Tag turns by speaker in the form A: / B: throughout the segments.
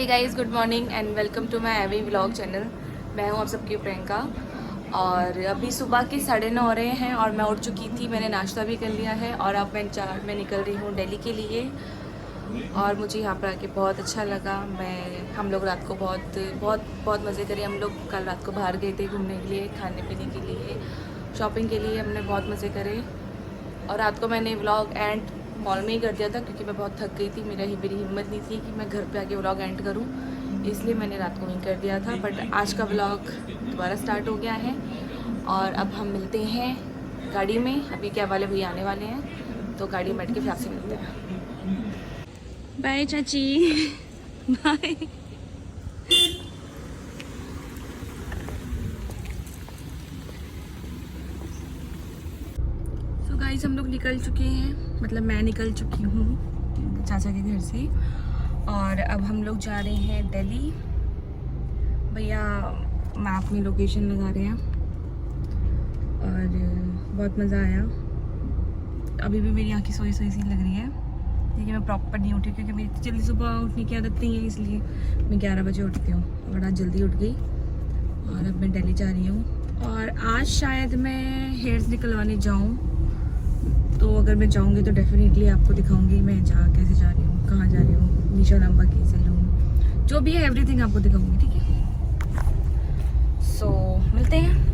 A: Hey guys, good morning and welcome to my Avi vlog channel. मैं हूं आप सबकी प्रियंका और अभी सुबह के 9:30 हो रहे हैं और मैं उठ चुकी थी। मैंने नाश्ता भी कर लिया है और अब मैं निकल रही हूं दिल्ली के लिए। और मुझे यहाँ पर आके बहुत अच्छा लगा। हम लोग रात को बहुत मज़े करे। हम लोग कल रात को बाहर गए थे घूमने के लिए, खाने पीने के लिए, शॉपिंग के लिए। हमने बहुत मज़े करे और रात को मैंने व्लॉग एंड मॉल में ही कर दिया था क्योंकि मैं बहुत थक गई थी। मेरी हिम्मत नहीं थी कि मैं घर पे आके व्लॉग एंड करूं, इसलिए मैंने रात को वहीं कर दिया था। बट आज का व्लॉग दोबारा स्टार्ट हो गया है और अब हम मिलते हैं गाड़ी में। अभी कैब वाले भैया आने वाले हैं तो गाड़ी में बैठ के फिर आपसे मिलते हैं। बाय चाची, बाय। तो गाइस हम लोग निकल चुके हैं, मतलब मैं निकल चुकी हूँ चाचा के घर से और अब हम लोग जा रहे हैं दिल्ली। भैया मैप में लोकेशन लगा रहे हैं और बहुत मज़ा आया। अभी भी मेरी आँखें सोई सी लग रही है लेकिन मैं प्रॉपर नहीं उठी क्योंकि मेरी जल्दी सुबह उठने की आदत नहीं है, इसलिए मैं 11 बजे उठती हूँ और आज जल्दी उठ गई और अब मैं दिल्ली जा रही हूँ। और आज शायद मैं हेयर्स निकलवाने जाऊँ, तो अगर मैं जाऊँगी तो डेफिनेटली आपको दिखाऊंगी मैं कैसे जा रही हूँ, कहाँ जा रही हूँ, निशा लांबा की सैलून, जो भी है एवरीथिंग आपको दिखाऊंगी, ठीक है। सो मिलते हैं।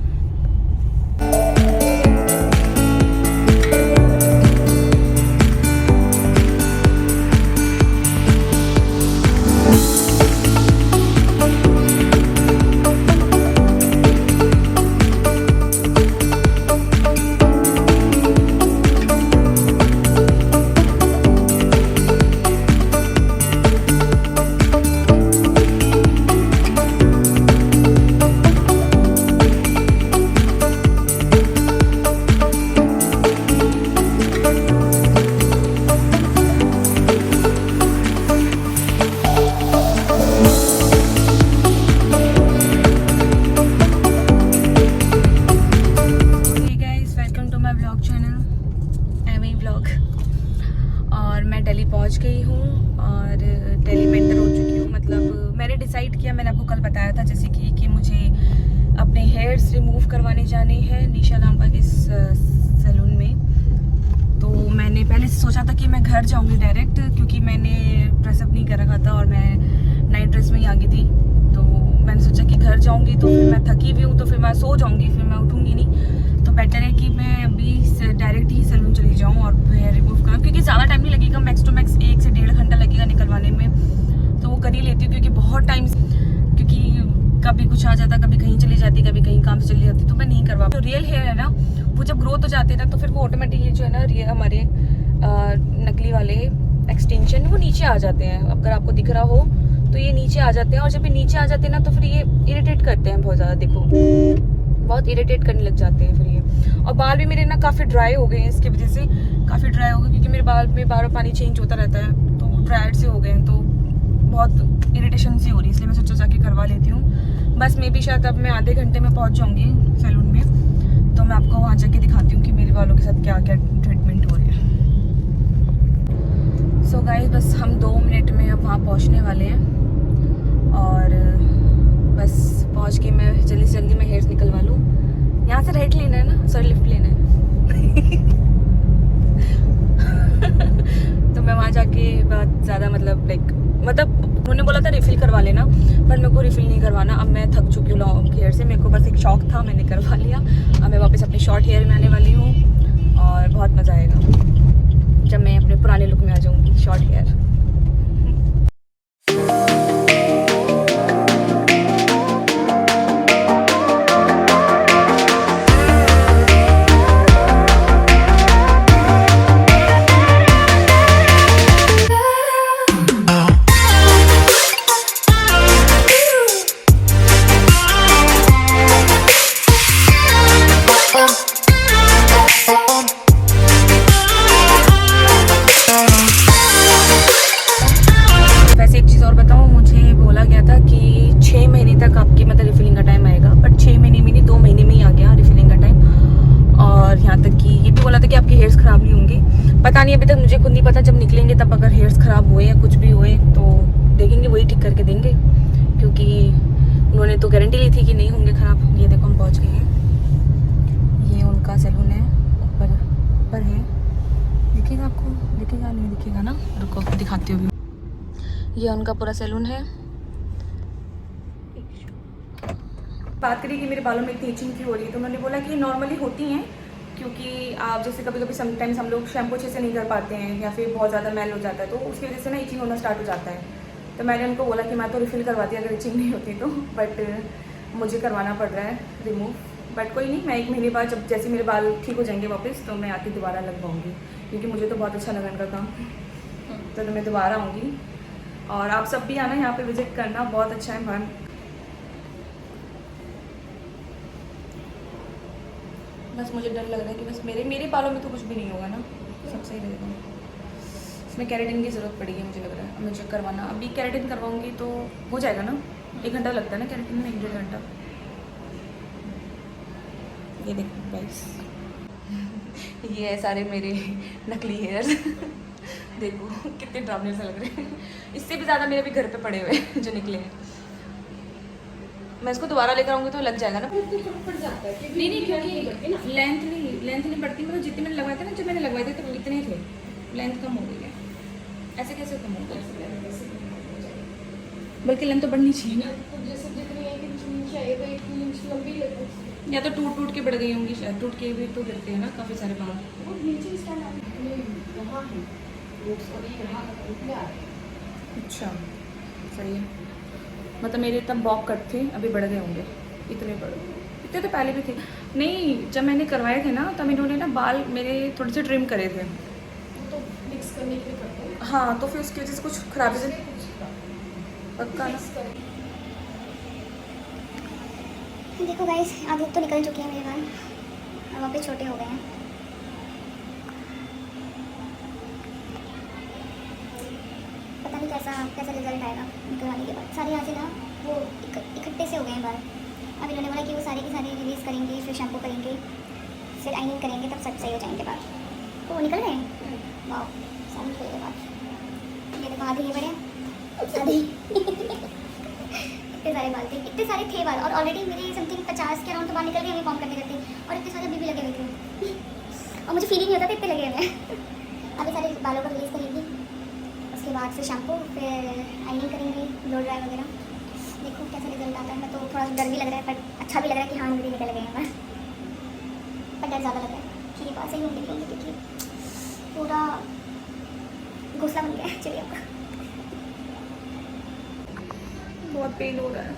A: पहुंच गई हूँ और दिल्ली में एंटर हो चुकी हूँ। मतलब मैंने डिसाइड किया, मैंने आपको कल बताया था जैसे कि मुझे अपने हेयर्स रिमूव करवाने जाने हैं निशा लांबा के सैलून में। तो मैंने पहले सोचा था कि मैं घर जाऊँगी डायरेक्ट, क्योंकि मैंने ड्रेसअप नहीं कर रखा था और मैं नाइट ड्रेस में ही आ गई थी। तो मैंने सोचा कि घर जाऊँगी तो फिर मैं थकी हुई हूँ तो फिर मैं सो जाऊँगी, फिर मैं उठूँगी नहीं। तो बेटर है कि मैं अभी डायरेक्ट ही सैलून चली जाऊँ और हेयर रिमूव करूँ, क्योंकि ज़्यादा टाइम नहीं लगेगा, मैक्स टू मैक्स 1 से 1.5 घंटा लगेगा निकलवाने में। तो वो कर ही लेती हूँ क्योंकि बहुत टाइम, क्योंकि कभी कुछ आ जाता, कभी कहीं चली जाती, कभी कहीं काम से चली जाती, तो मैं नहीं करवा। तो रियल हेयर है ना, वो जब ग्रोथ हो जाती है ना तो फिर वो ऑटोमेटिकली जो है ना हमारे नकली वाले एक्सटेंशन वो नीचे आ जाते हैं। अगर आपको दिख रहा हो तो ये नीचे आ जाते हैं और जब ये नीचे आ जाते हैं ना तो फिर ये इरिटेट करते हैं बहुत ज़्यादा। देखो बहुत इरिटेट करने लग जाते हैं फिर ये। और बाल भी मेरे ना काफ़ी ड्राई हो गए हैं, इसकी वजह से काफ़ी ड्राई हो गए क्योंकि मेरे बाल में बार बार पानी चेंज होता रहता है, तो ड्राइड से हो गए हैं, तो बहुत इरिटेशन सी हो रही है। इसलिए मैं सोचा जाके करवा लेती हूँ। बस मे भी शायद अब मैं आधे घंटे में पहुँच जाऊँगी सैलून में, तो मैं आपको वहाँ जाके दिखाती हूँ कि मेरे बालों के साथ क्या क्या ट्रीटमेंट हो रही है। सो गाइस बस हम 2 मिनट में अब वहाँ पहुँचने वाले हैं और बस पहुँच के मैं जल्दी से जल्दी मैं हेयर्स निकलवा लूँ। यहाँ से राइट लेना है ना, सॉरी लिफ्ट लेना है तो मैं वहाँ जाके बहुत ज़्यादा मतलब उन्होंने बोला था रिफ़िल करवा लेना, पर मेरे को रिफ़िल नहीं करवाना। अब मैं थक चुकी हूँ लॉन्ग हेयर से, मेरे को बस एक शौक था, मैंने करवा लिया। अब मैं वापस अपने शॉर्ट हेयर में आने वाली हूँ और बहुत मज़ा आएगा जब मैं अपने पुराने लुक में आ जाऊँगी, शॉर्ट हेयर। पता नहीं, अभी तक मुझे खुद नहीं पता, जब निकलेंगे तब अगर हेयर्स ख़राब हुए या कुछ भी हुए तो देखेंगे, वही ठीक करके देंगे, क्योंकि उन्होंने तो गारंटी ली थी कि नहीं होंगे ख़राब। ये देखो हम पहुँच गए हैं, ये उनका सैलून है, ऊपर है, दिखेगा आपको? दिखेगा नहीं दिखेगा ना, रुको दिखाती हूँ। ये उनका पूरा सैलून है। बात करी कि मेरे बालों में इतनी इचिंग क्यों हो रही है, तो उन्होंने बोला कि नॉर्मली होती हैं, क्योंकि आप जैसे कभी कभी समटाइम्स हम लोग शैम्पू अच्छे से नहीं कर पाते हैं या फिर बहुत ज़्यादा मैल हो जाता है, तो उसकी वजह से ना इचिंग होना स्टार्ट हो जाता है। तो मैंने उनको बोला कि मैं तो रिफ़िल करवाती अगर इचिंग नहीं होती तो, बट मुझे करवाना पड़ रहा है रिमूव। बट कोई नहीं, मैं 1 महीने बाद जब जैसे मेरे बाल ठीक हो जाएंगे वापस, तो मैं आके दोबारा लगवाऊँगी, क्योंकि मुझे तो बहुत अच्छा लगा इनका काम, तो मैं दोबारा आऊँगी। और आप सब भी आना यहाँ पे विजिट करना, बहुत अच्छा है मैम। बस मुझे डर लग रहा है कि बस मेरे बालों में तो कुछ भी नहीं होगा ना, सब सही रहेगा। इसमें केराटिन की ज़रूरत पड़ेगी मुझे लग रहा है, मुझे करवाना। अभी केराटिन करवाऊँगी तो हो जाएगा ना, 1 घंटा लगता है ना केराटिन में, 1-1.5 घंटा। ये देखो गाइस, ये है सारे मेरे नकली हेयर्स। देखो कितने ड्रामे से लग रहे हैं, इससे भी ज़्यादा मेरे भी घर पे पड़े हुए हैं जो निकले हैं। मैं इसको दोबारा लेकर आऊँगी तो लग जाएगा ना।
B: पड़ जाता है
A: नहीं क्योंकि लेंथ नहीं बढ़ती, मतलब जितने मैंने लगवाए थे ना, जब मैंने लगवाए थे तो इतने थे, लेंथ कम हो गई है। ऐसे कैसे कम हो गया? बल्कि लेंथ तो बढ़नी चाहिए ना,
B: जैसे जितनी 1 इंच नीचे आए तो 1 इंच लंबी लगती
A: या तो टूट के बढ़ गई होंगी शायद, टूट के भी तो गिरते हैं ना काफ़ी सारे बाल।
B: वो नीचे स्टैंड आने यहाँ है रूट्स और ये यहाँ निकले आ रहे हैं।
A: अच्छा सही है, मतलब मेरे तब बॉब कट थे, अभी बढ़ गए होंगे, इतने तो पहले भी थे। नहीं, जब मैंने करवाए थे ना तब इन्होंने ना बाल मेरे थोड़े से ट्रिम करे थे,
B: तो मिक्स करने के लिए करते हैं।
A: हाँ, तो फिर उसकी वजह से कुछ खराबी से पक्का ना।
C: देखो गाइस, आधे तो निकल चुके हैं मेरे बाल और वहाँ पे छोटे हो गए हैं। पता नहीं कैसा रिजल्ट आएगा निकलवाने के बाद। सारे यहाँ से ना वो इकट्ठे से हो गए हैं बाल। अब इन्होंने बोला कि वो सारे के सारे रिलीज़ करेंगे, फिर शैम्पू करेंगे, फिर आइनिंग करेंगे, तब सब सही हो जाएंगे बाल। तो वो निकल रहे हैं, वाह सारे निकल गए बाल। ये देखो आधे ही बड़े आधे इतने सारे बाल थे, इतने सारे थे बाल, और ऑलरेडी मेरे समथिंग 50 के अराउंड तो बाल निकल गए अभी फॉर्म करते करते, और इतने सारे अभी भी लगे हुए थे और मुझे फील ही नहीं होता था इतने लगे हुए हैं। अभी सारे बालों को रिलीज़ करेंगी, उसके बाद फिर शैम्पू, फिर आइनिंग करेंगे, ब्लो ड्राई वगैरह। देखो कैसा रिजल्ट आता है। मैं तो थोड़ा सा डर भी लग रहा है, पर अच्छा भी लग रहा है कि हाँ मुझे निकल गए हैं बाल, पर डर ज़्यादा लग रहा है कि ये बाल सही होंगे नहीं, क्योंकि पूरा घोंसला बन गया है। चलिए आपका
A: बहुत पेन हो रहा है,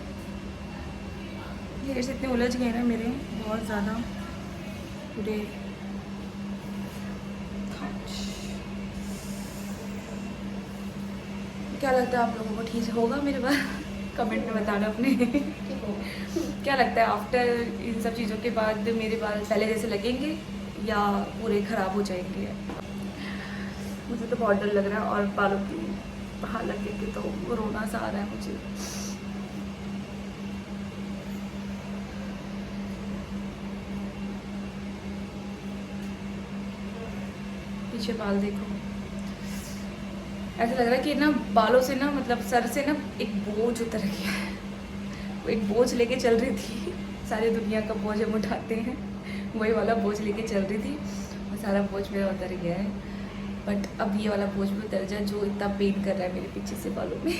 A: हेयर्स इतने उलझ गए ना मेरे, बहुत ज़्यादा पूरे। क्या लगता है आप लोगों को ठीक होगा मेरे बाल? कमेंट में बताना अपने क्या लगता है आफ्टर इन सब चीज़ों के बाद मेरे बाल पहले जैसे लगेंगे या पूरे ख़राब हो जाएंगे? मुझे तो बहुत डर लग रहा है, और बालों की हालत देख के तो रोना सा आ रहा है मुझे। पीछे बाल देखो, ऐसा लग रहा है कि ना बालों से ना, मतलब सर से ना एक बोझ उतर गया है। वो एक बोझ लेके चल रही थी, सारी दुनिया का बोझ हम उठाते हैं, वही वाला बोझ लेके चल रही थी, और सारा बोझ मेरा उतर गया है। बट अब ये वाला बोझ भी उतर जाए जो इतना पेन कर रहा है मेरे पीछे से बालों में।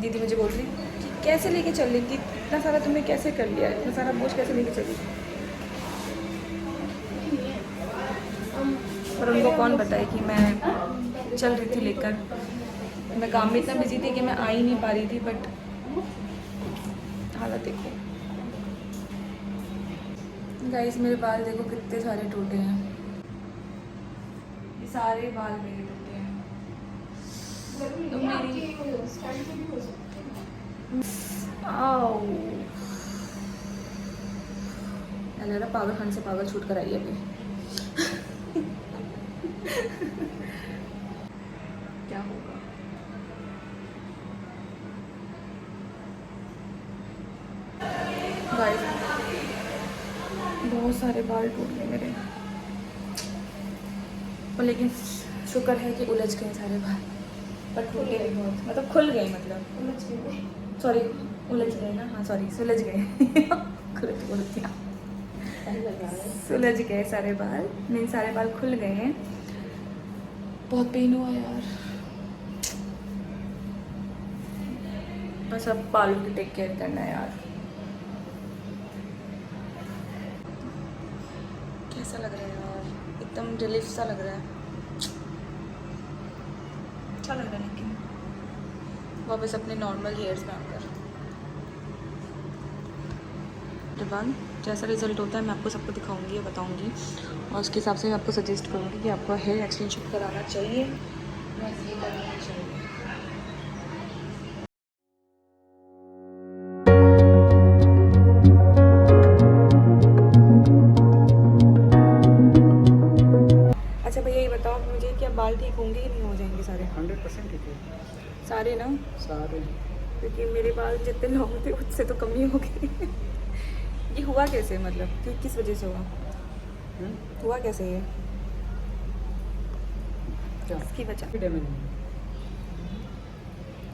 A: दीदी मुझे बोल रही कि कैसे लेके चल रही थी, इतना सारा तुमने कैसे कर लिया, इतना सारा बोझ कैसे लेके चली? और उनको कौन बताए कि मैं चल रही थी लेकर, मैं काम में इतना बिजी थी कि मैं आ ही नहीं पा रही थी। बट हालत देखो गाइस, मेरे बाल देखो कितने सारे टूटे हैं, ये सारे बाल मेरे टूटे हैं। तो मेरी आओ लग रहा पागल खान से पागल छूट कर आई है अभी। क्या होगा? गाइस बहुत सारे बाल टूट गए मेरे, और लेकिन शुक्र है कि उलझ गए सारे बाल, पर टूटे भी बहुत, मतलब खुल गए, मतलब सॉरी उलझ गए ना, हाँ सॉरी सुलझ गए सुलझ गए सारे बाल, नहीं सारे बाल खुल गए हैं। बहुत पेन हुआ यार, बस अब बालों की टेक केयर करना है यार। कैसा लग रहा है यार, एकदम रिलीफ सा लग रहा है, अच्छा लग रहा है, लेकिन वापस अपने नॉर्मल हेयर्स में आकर। वन जैसा रिजल्ट होता है मैं आपको सबको दिखाऊंगी और बताऊंगी, और उसके हिसाब से मैं आपको सजेस्ट करूंगी कि आपको हेयर एक्सटेंशन कराना चाहिए या ये कराना चाहिए। अच्छा भैया ये बताओ मुझे, क्या बाल ठीक होंगे कि नहीं हो जाएंगे सारे?
D: 100% ठीक है
A: सारे ना,
D: सारे।
A: क्योंकि मेरे बाल जितने लॉन्ग थे उससे तो कम ही हो गए ये हुआ कैसे, मतलब कि किस वजह से हुआ? हुआ कैसे ये,
D: क्या
A: इसकी वजह?
D: डैमेज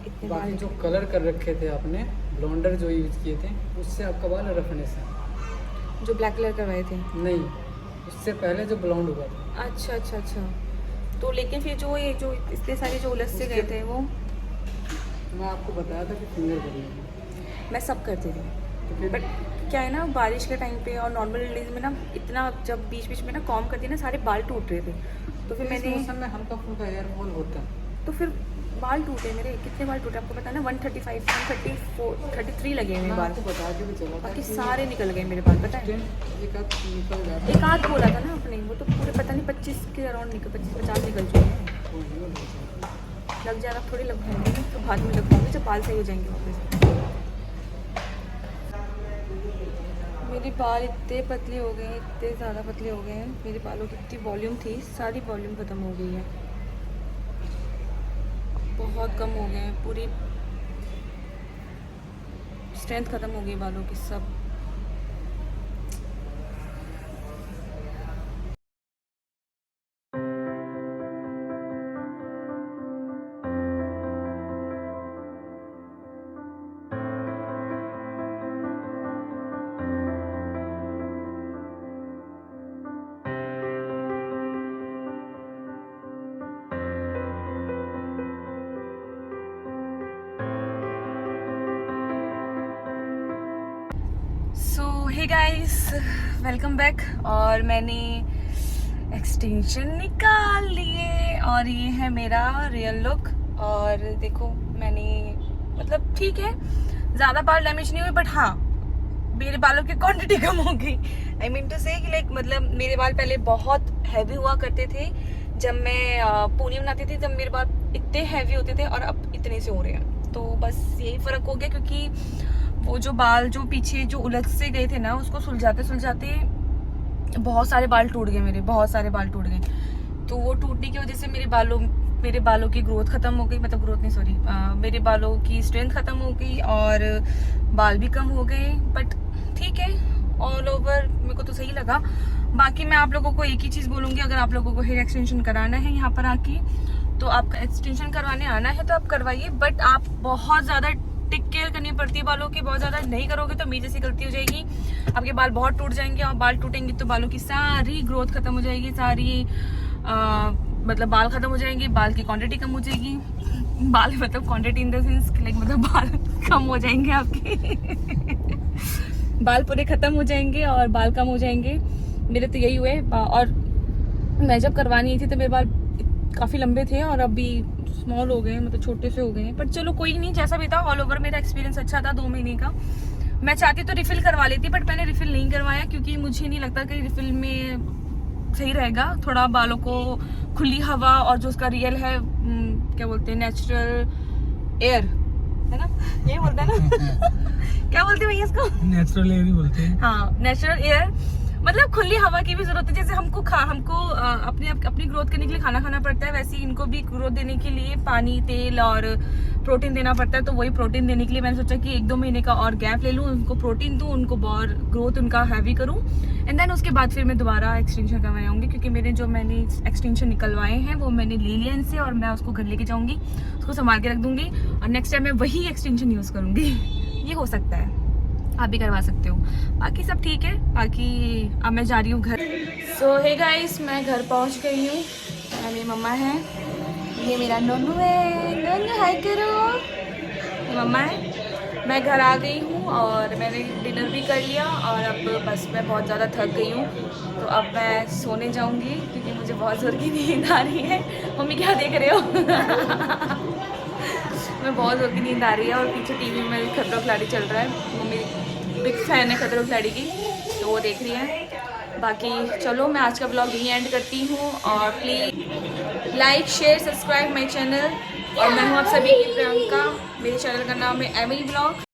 A: इतने
D: बाकी
A: बाल
D: जो कलर कर रखे थे आपने, ब्लॉन्डर जो यूज किए थे, उससे आपका बाल रफनेस है।
A: जो ब्लैक कलर करवाए थे?
D: नहीं, उससे पहले जो ब्लॉन्ड हुआ था।
A: अच्छा अच्छा अच्छा, तो लेकिन फिर जो ये जो इतने सारे जो उलझ से गए थे वो
D: मैं आपको बताया था कि फिंगर करिए,
A: मैं सब करती थी,
D: तो फिर
A: बट क्या है ना बारिश के टाइम पे और नॉर्मल डेज में ना इतना जब बीच बीच में ना कॉम करती ना सारे बाल टूट रहे थे, तो फिर
D: इस
A: मैंने
D: मौसम में हल्का फुल्का हेयर फॉल होता है।
A: तो फिर बाल टूटे मेरे, कितने बाल टूटे आपको पता है ना, 135 134 33 लगे हुए
D: मैं
A: बाल,
D: आपको बता के भी चला था
A: बाकी
D: कि
A: सारे निकल गए मेरे बाल, पता है?
D: एक आध निकल जाता
A: एक आध बोला था ना अपने, वो तो पूरे पता नहीं 25 के अराउंड निकल, 25-50 निकल चुके हैं। लग जाएगा, थोड़ी लगवाएंगे तो बाद में लगवाऊंगी जब बाल सही हो जाएंगे वापस। मेरे बाल इतने पतले हो गए, इतने ज़्यादा पतले हो गए हैं, मेरे बालों की इतनी वॉल्यूम थी, सारी वॉल्यूम ख़त्म हो गई है, बहुत कम हो गए हैं, पूरी स्ट्रेंथ ख़त्म हो गई बालों की सब। सो हे गाइस, वेलकम बैक। और मैंने एक्सटेंशन निकाल लिए और ये है मेरा रियल लुक। और देखो मैंने मतलब ठीक है, ज़्यादा बाल डैमेज नहीं हुए, बट हाँ मेरे बालों की क्वांटिटी कम हो गई। आई मीन टू से कि लाइक मतलब मेरे बाल पहले बहुत हैवी हुआ करते थे, जब मैं पूनी बनाती थी तब मेरे बाल इतने हैवी होते थे और अब इतने से हो रहे हैं। तो बस यही फ़र्क हो गया, क्योंकि वो जो बाल जो पीछे जो उलझ से गए थे ना, उसको सुलझाते सुलझाते बहुत सारे बाल टूट गए मेरे, बहुत सारे बाल टूट गए। तो वो टूटने की वजह से मेरे बालों की ग्रोथ ख़त्म हो गई, मतलब ग्रोथ नहीं सॉरी, मेरे बालों की स्ट्रेंथ ख़त्म हो गई और बाल भी कम हो गए। बट ठीक है, ऑल ओवर मेरे को तो सही लगा। बाकी मैं आप लोगों को एक ही चीज़ बोलूँगी, अगर आप लोगों को हेयर एक्सटेंशन कराना है यहाँ पर आके, तो आपका एक्सटेंशन करवाने आना है तो आप करवाइए, बट आप बहुत ज़्यादा टेक केयर करनी पड़ती है बालों की। बहुत ज़्यादा नहीं करोगे तो मेरी जैसी गलती हो जाएगी, आपके बाल बहुत टूट जाएंगे, और बाल टूटेंगे तो बालों की सारी ग्रोथ खत्म हो जाएगी, सारी मतलब बाल खत्म हो जाएंगे, बाल की क्वांटिटी कम हो जाएगी। बाल मतलब quantity in the sense like मतलब बाल कम हो जाएंगे आपके बाल पूरे खत्म हो जाएंगे और बाल कम हो जाएंगे। मेरे तो यही हुए। और मैं जब करवानी थी तो मेरे बाल काफ़ी लंबे थे और अभी स्मॉल हो गए, मतलब छोटे से हो गए हैं। पर चलो कोई नहीं, जैसा भी था ऑल ओवर मेरा एक्सपीरियंस अच्छा था 2 महीने का। मैं चाहती तो रिफिल करवा लेती, बट मैंने रिफिल नहीं करवाया, क्योंकि मुझे नहीं लगता कि रिफिल में सही रहेगा। थोड़ा बालों को खुली हवा और जो उसका रियल है क्या बोलते हैं, नेचुरल एयर है ना, ये बोलते हैं ना क्या बोलते हैं भैया इसको?
E: नेचुरल एयर ही बोलते हैं।
A: हाँ नेचुरल एयर, मतलब खुली हवा की भी जरूरत है। जैसे हमको अपनी ग्रोथ करने के लिए खाना खाना पड़ता है, वैसे ही इनको भी ग्रोथ देने के लिए पानी, तेल और प्रोटीन देना पड़ता है। तो वही प्रोटीन देने के लिए मैंने सोचा कि 1-2 महीने का और गैप ले लूँ, उनको प्रोटीन दूँ, उनको बहुत ग्रोथ उनका हैवी करूँ, एंड देन उसके बाद फिर मैं दोबारा एक्सटेंशन करवाने आऊँगी। क्योंकि मैंने एक्सटेंशन निकलवाए हैं वो मैंने ले लिया इनसे, और मैं उसको घर लेके जाऊँगी, उसको संभाल के रख दूँगी, और नेक्स्ट टाइम मैं वही एक्सटेंशन यूज़ करूँगी। ये हो सकता है, आप भी करवा सकते हो। बाकी सब ठीक है। बाकी अब मैं जा रही हूँ घर। सो हे गाइस, मैं घर पहुँच गई हूँ। मेरी मम्मा है, ये मेरा नोनू है। नोनू हाय करो। ये मम्मा है। मैं घर आ गई हूँ और मैंने डिनर भी कर लिया, और अब बस मैं बहुत ज़्यादा थक गई हूँ, तो अब मैं सोने जाऊँगी क्योंकि मुझे बहुत ज़ोर की नींद आ रही है। मम्मी क्या देख रहे हो? मैं बहुत ज़ोर की नींद आ रही है, और पीछे टीवी में खतरों खिलाड़ी चल रहा है। मम्मी बिग फैन है खतरों खिलाड़ी की, तो वो देख रही है। बाकी चलो मैं आज का ब्लॉग यहीं एंड करती हूँ, और please like, share, subscribe my channel. और मैं हूँ आप सभी की प्रियंका। मेरे चैनल का नाम है एमिली ब्लॉग।